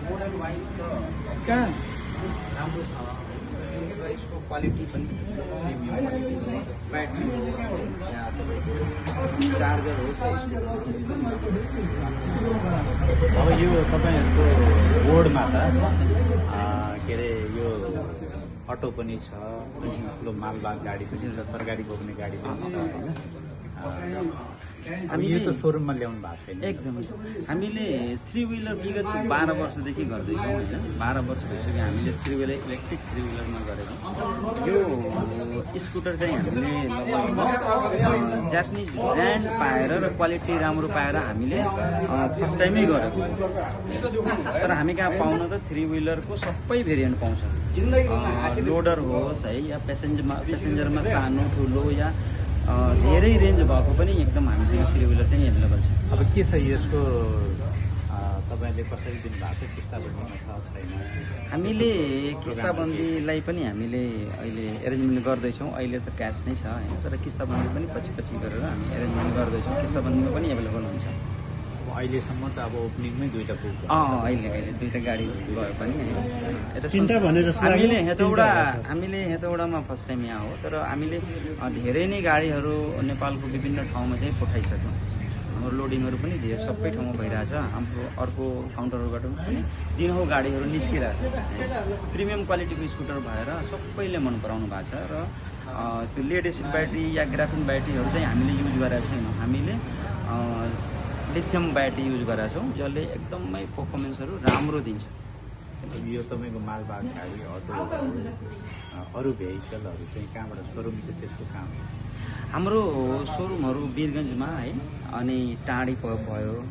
Model wise त कहाँ राम्रो छ र यसको क्वालिटी पनि प्रिमियम ब्याट्री होस् या तपाईँको चार्जर होस् यसको अब यो तपाईँहरूको बोर्डमा त के अरे यो अटो पनि छ, ठुलो मालवाहक गाडी पनि छ, तरकारी बोक्ने गाडी पनि छ होइन। अब यो त सोरुममा ल्याउनु भएको छैन एकदमै। हामीले 3 व्हीलर विगत 12 वर्षदेखि गर्दैछौँ होइन। 12 वर्ष भइसक्यो हामीले 3 व्हीलर इलेक्ट्रिक 3 व्हीलरमा गरेको। यो स्कुटर चाहिँ हामीले लगभग जापानिज ब्रान्ड पाएर र क्वालिटी राम्रो पाएर हामीले फर्स्ट टाइमै गरेको। तर हामी कहाँ पाउन त 3 व्हीलरको सबै भेरिएन्ट पाउँछ। लोडर होस् है या पेसेन्जरमा सानो ठुलो या धेरै रेन्ज भएको पनि एकदम हामीसँग 3 व्हीलर चाहिँ एभाइलेबल छ। अब के छ यसको तपाईँले कसरी दिनुभएको छ, किस्ताबन्दीमा छ छैन? हामीले किस्ताबन्दीलाई पनि हामीले अहिले एरेन्जमेन्ट गर्दैछौँ। अहिले त क्यास नै छ होइन, तर किस्ताबन्दी पनि पछि गरेर हामी एरेन्जमेन्ट गर्दैछौँ। किस्ताबन्दीमा पनि एभाइलेबल हुन्छ। अहिलेसम्म त अब ओपनिङमै 2टा पुग अहिले 2टा गाडी गयो पनि हामीले हेतौडामा फर्स्ट टाइम यहाँ हो। तर हामीले धेरै नै गाडीहरू नेपालको विभिन्न ठाउँमा चाहिँ पठाइसक्यौँ। हाम्रो लोडिङहरू पनि धेरै सबै ठाउँमा भइरहेछ। हाम्रो अर्को काउन्टरहरूबाट पनि दिनहुँ गाडीहरू निस्किरहेछ। प्रिमियम क्वालिटीको स्कुटर भएर सबैले मन पराउनु भएको छ। र त्यो लेड एसिड ब्याट्री या ग्राफिन ब्याट्रीहरू चाहिँ हामीले युज गरेका छैनौँ। हामीले लिथियम ब्याट्री युज गरेका छौँ, जसले एकदमै पर्फर्मेन्सहरू राम्रो दिन्छ। यो तपाईँको मालवाहक गाडी अटो अरू भेहिकलहरू चाहिँ कहाँबाट सोरुम चाहिँ त्यसको कहाँ हुन्छ? हाम्रो सोरुमहरू वीरगन्जमा है, अनि टाढी भयो।